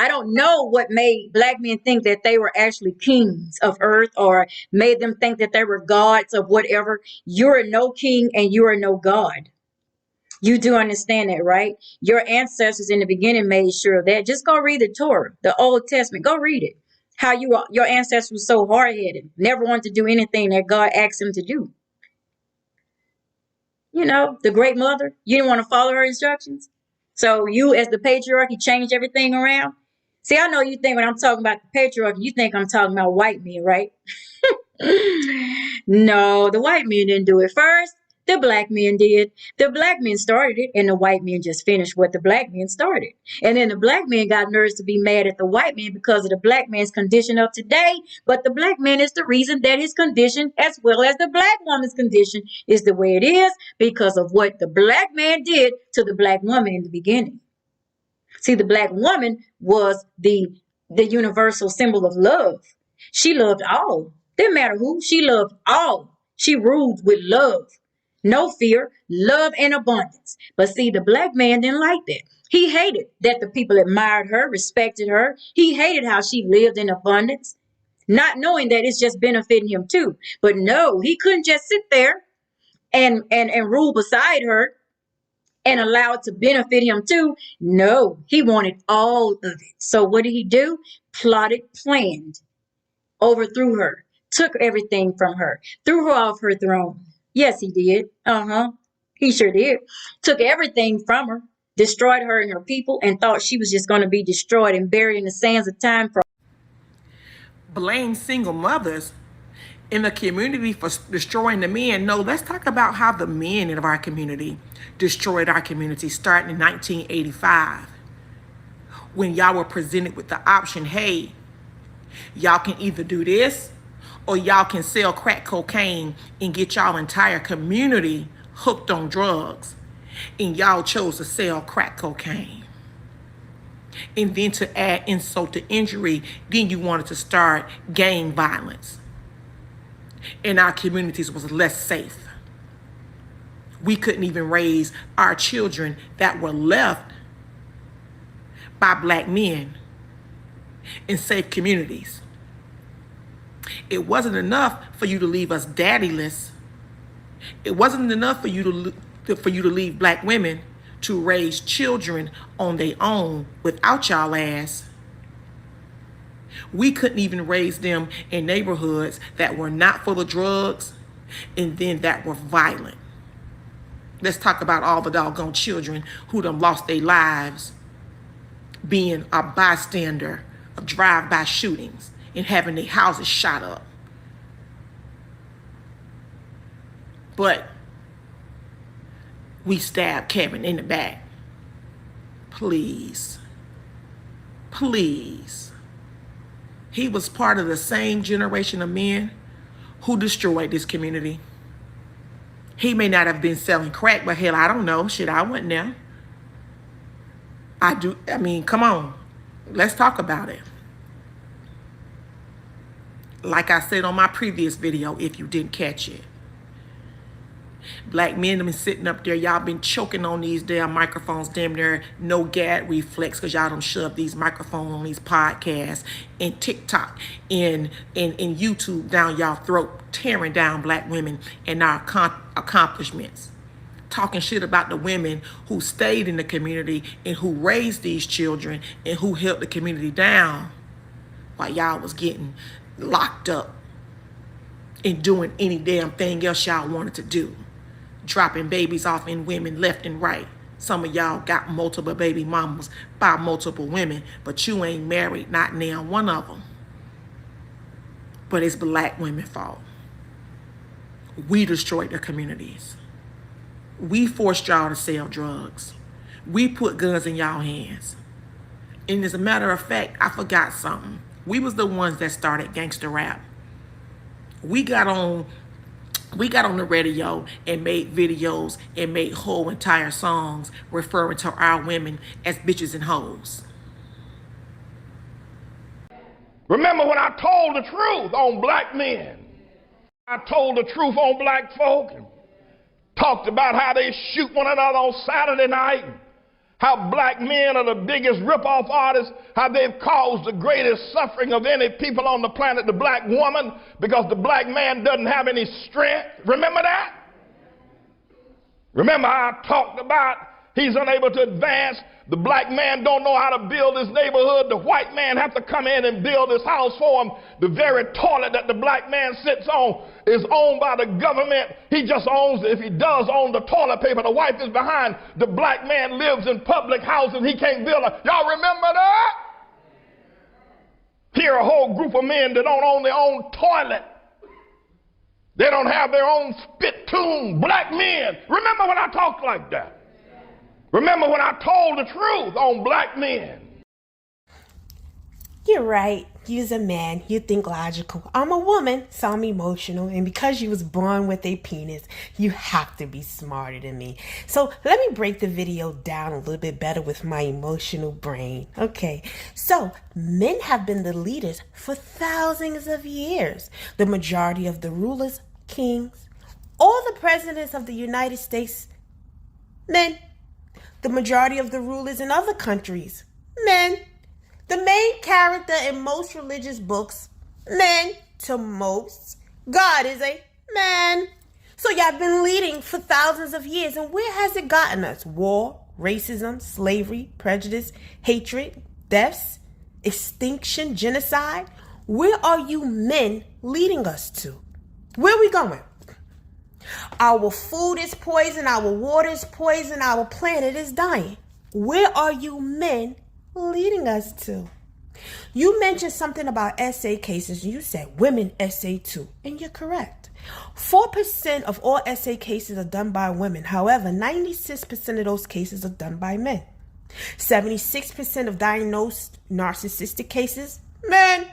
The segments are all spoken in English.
I don't know what made black men think that they were actually kings of earth or made them think that they were gods of whatever. You're no king and you are no god. You do understand that, right? Your ancestors in the beginning made sure of that. Just go read the Torah, the Old Testament. Go read it. How your ancestors were so hard headed, never wanted to do anything that God asked them to do. You know, the great mother, you didn't want to follow her instructions. So you, as the patriarch, you changed everything around. See, I know you think when I'm talking about the patriarch, you think I'm talking about white men, right? No, the white men didn't do it first. The black men did. The black men started it, and the white men just finished what the black men started. And then the black men got nerves to be mad at the white man because of the black man's condition of today. But the black man is the reason that his condition, as well as the black woman's condition, is the way it is because of what the black man did to the black woman in the beginning. See, the black woman was the universal symbol of love. She loved all. Didn't matter who, she loved all. She ruled with love. No fear, love and abundance. But see, the black man didn't like that. He hated that the people admired her, respected her. He hated how she lived in abundance, not knowing that it's just benefiting him too. But no, he couldn't just sit there and rule beside her and allow it to benefit him too. No, he wanted all of it. So what did he do? Plotted, planned, overthrew her, took everything from her, threw her off her throne. Yes, he did. He sure did. Took everything from her, destroyed her and her people, and thought she was just going to be destroyed and buried in the sands of time. Blame single mothers in the community for destroying the men. No, let's talk about how the men of our community destroyed our community starting in 1985. When y'all were presented with the option, hey, y'all can either do this or y'all can sell crack cocaine and get y'all entire community hooked on drugs. And y'all chose to sell crack cocaine. And then to add insult to injury, then you wanted to start gang violence. And our communities was less safe. We couldn't even raise our children that were left by black men in safe communities. It wasn't enough for you to leave us daddyless. It wasn't enough for you to leave black women to raise children on their own without y'all ass. We couldn't even raise them in neighborhoods that were not full of drugs and then that were violent. Let's talk about all the doggone children who done lost their lives being a bystander of drive-by shootings and having their houses shot up. But we stabbed Kevin in the back. Please. Please. He was part of the same generation of men who destroyed this community. He may not have been selling crack, but hell, I don't know. Shit, I wasn't there. I mean, come on. Let's talk about it. Like I said on my previous video, if you didn't catch it. Black men have been sitting up there. Y'all been choking on these damn microphones, damn near no gag reflex, because y'all done shove these microphones on these podcasts and TikTok and YouTube down y'all throat, tearing down black women and our accomplishments. Talking shit about the women who stayed in the community and who raised these children and who held the community down while y'all was getting locked up and doing any damn thing else y'all wanted to do. Dropping babies off in women left and right. Some of y'all got multiple baby mamas by multiple women, but you ain't married, not now one of them. But it's black women's fault. We destroyed their communities. We forced y'all to sell drugs. We put guns in y'all hands. And as a matter of fact, I forgot something. We was the ones that started gangster rap. We got on the radio and made videos and made whole entire songs referring to our women as bitches and hoes. Remember when I told the truth on black men? I told the truth on black folk and talked about how they shoot one another on Saturday night, How black men are the biggest rip-off artists, how they've caused the greatest suffering of any people on the planet, the black woman, because the black man doesn't have any strength. Remember that? Remember how I talked about he's unable to advance. The black man don't know how to build his neighborhood. The white man have to come in and build his house for him. The very toilet that the black man sits on is owned by the government. He just owns it. If he does own the toilet paper, the wife is behind. The black man lives in public houses. He can't build a... Y'all remember that? Here a whole group of men that don't own their own toilet. They don't have their own spittoon. Black men. Remember when I talked like that? Remember when I told the truth on black men? You're right. You's a man. You think logical. I'm a woman, so I'm emotional. And because you was born with a penis, you have to be smarter than me. So let me break the video down a little bit better with my emotional brain. Okay, so men have been the leaders for thousands of years. The majority of the rulers, kings, all the presidents of the United States, men. The majority of the rulers in other countries, men. The main character in most religious books, men. To most, God is a man. So y'all been leading for thousands of years, and where has it gotten us? War, racism, slavery, prejudice, hatred, deaths, extinction, genocide. Where are you men leading us to? Where are we going? Our food is poison, our water is poison, our planet is dying. Where are you men leading us to? You mentioned something about SA cases. You said women SA too, and you're correct. 4% of all SA cases are done by women. However, 96% of those cases are done by men. 76% of diagnosed narcissistic cases, men.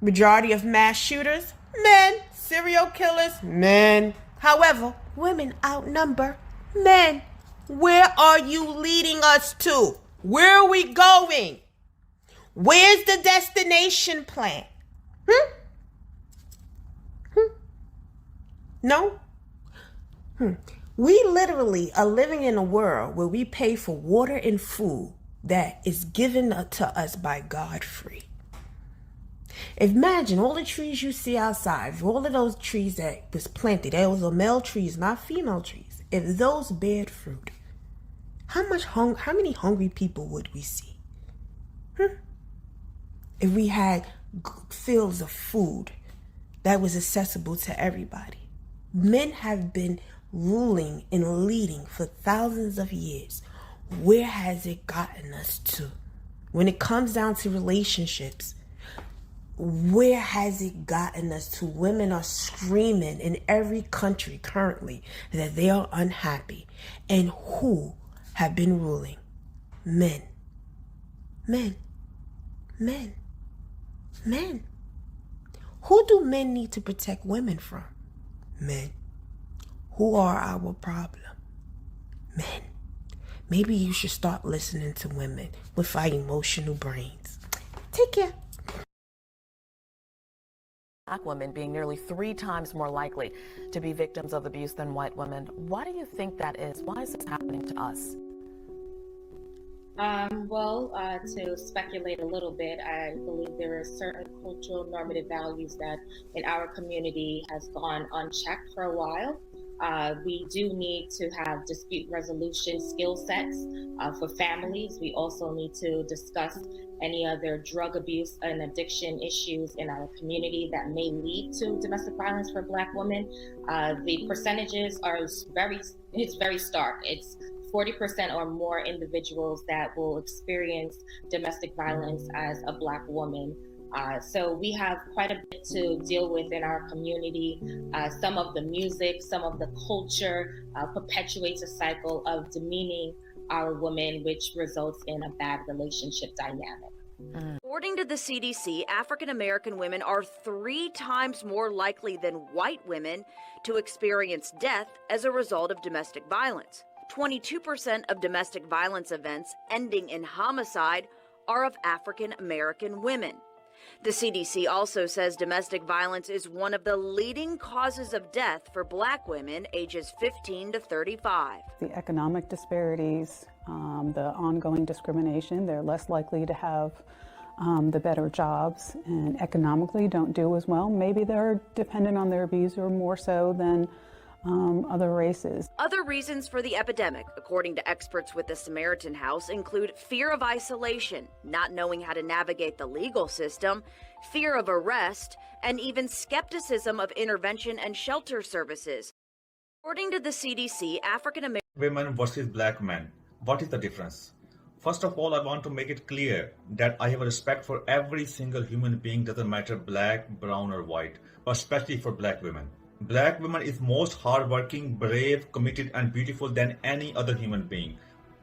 Majority of mass shooters, men. Serial killers, men. However, women outnumber men. Where are you leading us to? Where are we going? Where's the destination plan? No? We literally are living in a world where we pay for water and food that is given to us by God free. Imagine all the trees you see outside, all of those trees that was planted, those are male trees, not female trees. If those bear fruit, how many hungry people would we see? If we had fields of food that was accessible to everybody. Men have been ruling and leading for thousands of years. Where has it gotten us to? When it comes down to relationships, where has it gotten us to? Women are screaming in every country currently that they are unhappy. And who have been ruling? Men. Men. Men. Men. Who do men need to protect women from? Men. Who are our problem? Men. Maybe you should start listening to women with our emotional brains. Take care. Black women being nearly 3 times more likely to be victims of abuse than white women. Why do you think that is? Why is this happening to us? To speculate a little bit, I believe there are certain cultural normative values that in our community has gone unchecked for a while. We do need to have dispute resolution skill sets for families. We also need to discuss any other drug abuse and addiction issues in our community that may lead to domestic violence for Black women. The percentages are very stark. It's 40% or more individuals that will experience domestic violence as a Black woman. So we have quite a bit to deal with in our community. Some of the music, some of the culture perpetuates a cycle of demeaning our women, which results in a bad relationship dynamic. According to the CDC, African American women are 3 times more likely than white women to experience death as a result of domestic violence. 22% of domestic violence events ending in homicide are of African American women. The CDC also says domestic violence is one of the leading causes of death for Black women ages 15 to 35. The economic disparities, the ongoing discrimination. They're less likely to have the better jobs, and economically don't do as well. Maybe they're dependent on their abuser more so than other races. Other reasons for the epidemic, according to experts with the Samaritan House, include fear of isolation, not knowing how to navigate the legal system, fear of arrest, and even skepticism of intervention and shelter services. According to the CDC, African American women versus black men. What is the difference? First of all, I want to make it clear that I have a respect for every single human being, doesn't matter black, brown or white, but especially for black women. Black women is most hardworking, brave, committed and beautiful than any other human being.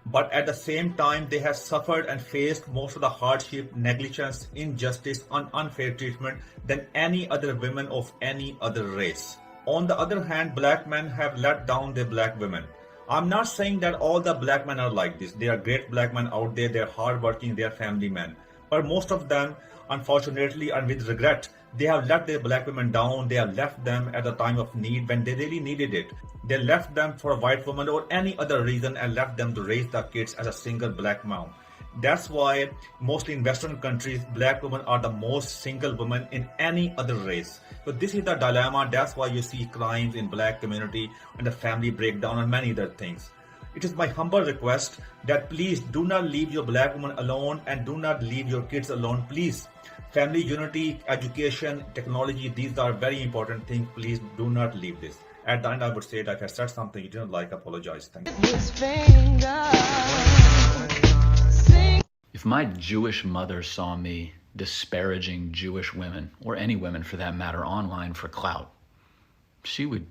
But at the same time, they have suffered and faced most of the hardship, negligence, injustice and unfair treatment than any other women of any other race. On the other hand, black men have let down their black women. I'm not saying that all the black men are like this. There are great black men out there, they're hardworking, they're family men. But most of them, unfortunately and with regret, they have let their black women down. They have left them at the time of need when they really needed it. They left them for a white woman or any other reason and left them to raise the kids as a single black mom. That's why mostly in Western countries, black women are the most single women in any other race. So this is the dilemma. That's why you see crimes in black community and the family breakdown and many other things. It is my humble request that please do not leave your black woman alone and do not leave your kids alone. Please, family unity, education, technology, these are very important things. Please do not leave this. At the end, I would say that if I said something you didn't like, apologize. Thank you. If my Jewish mother saw me disparaging Jewish women, or any women for that matter, online for clout, she would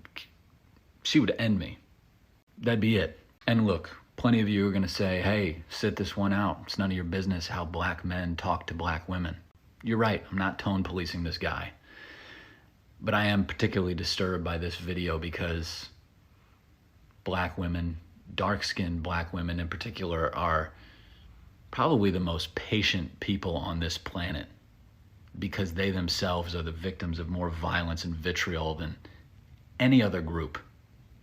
end me. That'd be it. And look, plenty of you are gonna say, hey, sit this one out. It's none of your business how black men talk to black women. You're right, I'm not tone policing this guy. But I am particularly disturbed by this video because black women, dark-skinned black women in particular, are probably the most patient people on this planet because they themselves are the victims of more violence and vitriol than any other group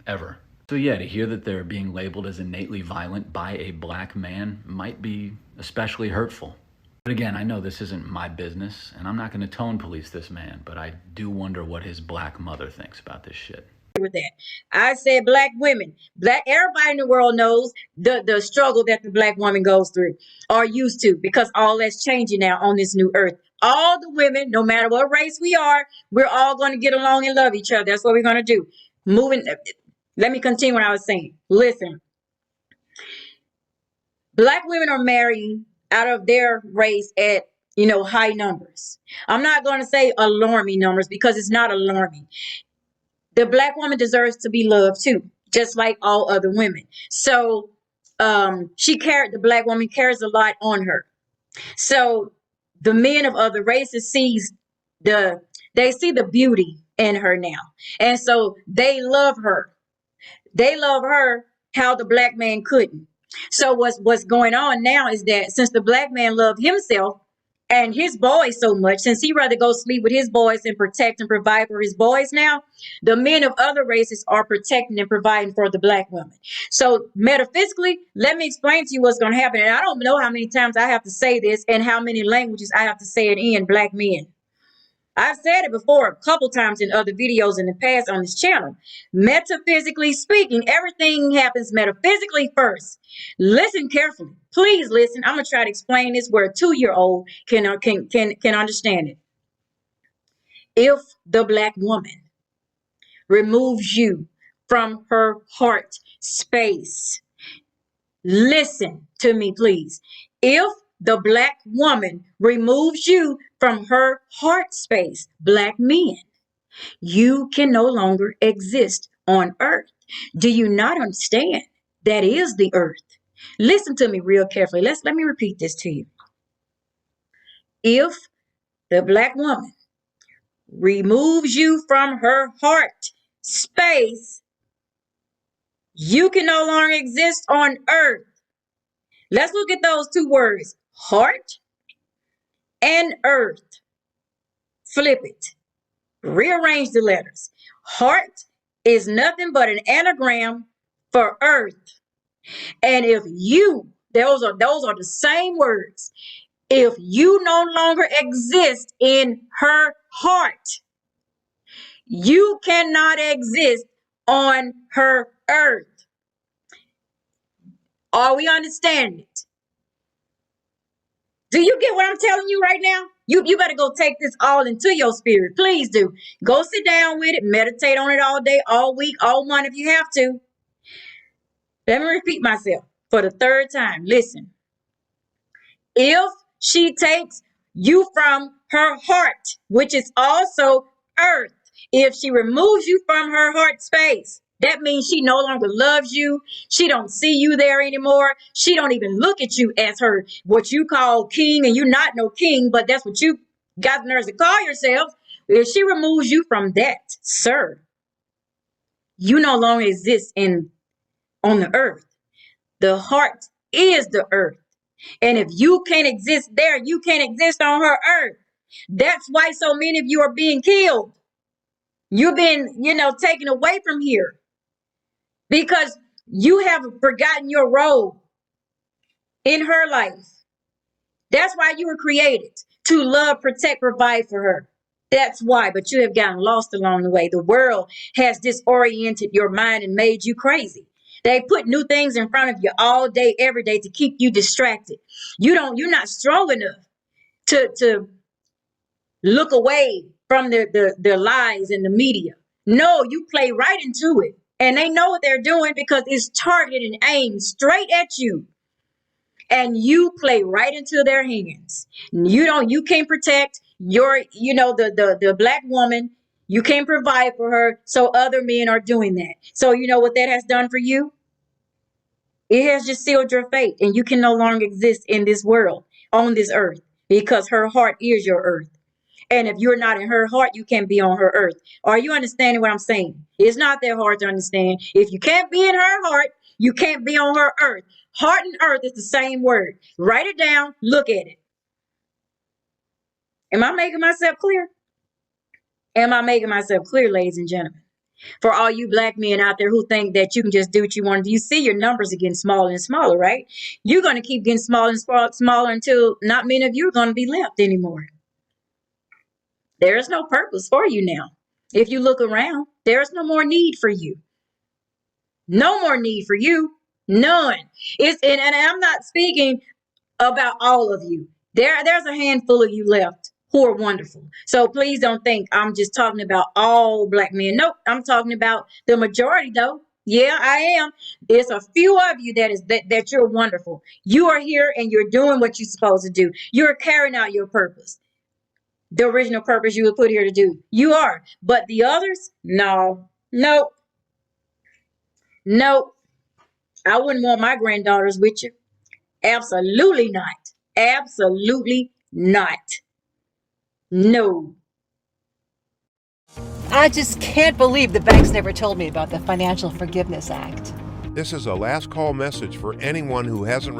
ever. So yeah, to hear that they're being labeled as innately violent by a black man might be especially hurtful. But again, I know this isn't my business, and I'm not going to tone police this man, but I do wonder what his black mother thinks about this shit. With that, I said black women, everybody in the world knows the struggle that the black woman goes through or used to, because all that's changing now on this new earth. All the women, no matter what race we are, we're all going to get along and love each other. That's what we're going to do. Let me continue what I was saying. Listen, black women are marrying out of their race at, high numbers. I'm not going to say alarming numbers because it's not alarming. The black woman deserves to be loved too, just like all other women. So the black woman cares a lot on her. So the men of other races see the beauty in her now. And so they love her. They love her how the black man couldn't. So what's going on now is that since the black man loved himself and his boys so much, since he rather go sleep with his boys and protect and provide for his boys now, the men of other races are protecting and providing for the black woman. So metaphysically, let me explain to you what's going to happen. And I don't know how many times I have to say this and how many languages I have to say it in, black men. I've said it before a couple times in other videos in the past on this channel. Metaphysically speaking, everything happens metaphysically first. Listen carefully. Please listen. I'm going to try to explain this where a 2-year-old can understand it. If the black woman removes you from her heart space, listen to me, please. If the black woman removes you from her heart space, black men, you can no longer exist on earth. Do you not understand? That is the earth. Listen to me real carefully. Let me repeat this to you. If the black woman removes you from her heart space, you can no longer exist on earth. Let's look at those two words, heart and earth. Flip it. Rearrange the letters. Heart is nothing but an anagram for earth. And if you, those are the same words. If you no longer exist in her heart, you cannot exist on her earth. Are we understanding it? Do you get what I'm telling you right now? You better go take this all into your spirit. Please do. Go sit down with it. Meditate on it all day, all week, all month if you have to. Let me repeat myself for the third time. Listen. If she takes you from her heart, which is also earth, if she removes you from her heart space, that means she no longer loves you. She don't see you there anymore. She don't even look at you as her, what you call king, and you're not no king, but that's what you got the nerves to call yourself. If she removes you from that, sir, you no longer exist on the earth. The heart is the earth. And if you can't exist there, you can't exist on her earth. That's why so many of you are being killed. You've been, taken away from here because you have forgotten your role in her life. That's why you were created, to love, protect, provide for her. That's why, but you have gotten lost along the way. The world has disoriented your mind and made you crazy. They put new things in front of you all day, every day to keep you distracted. You're not strong enough to look away from the lies and the media. No, you play right into it. And they know what they're doing because it's targeted and aimed straight at you. And you play right into their hands. You can't protect the black woman. You can't provide for her. So other men are doing that. So you know what that has done for you? It has just sealed your fate, and you can no longer exist in this world, on this earth, because her heart is your earth. And if you're not in her heart, you can't be on her earth. Are you understanding what I'm saying? It's not that hard to understand. If you can't be in her heart, you can't be on her earth. Heart and earth is the same word. Write it down. Look at it. Am I making myself clear? Am I making myself clear, ladies and gentlemen? For all you black men out there who think that you can just do what you want to do, you see your numbers are getting smaller and smaller, right? You're going to keep getting smaller and smaller until not many of you are going to be left anymore. There is no purpose for you now. If you look around, there is no more need for you. No more need for you. None. And I'm not speaking about all of you. There's a handful of you left who are wonderful. So please don't think I'm just talking about all black men. Nope, I'm talking about the majority though. Yeah, I am. There's a few of you that you're wonderful. You are here and you're doing what you're supposed to do. You're carrying out your purpose. The original purpose you were put here to do. You are. But the others, no. Nope. Nope. I wouldn't want my granddaughters with you. Absolutely not. Absolutely not. No. I just can't believe the banks never told me about the Financial Forgiveness Act. This is a last call message for anyone who hasn't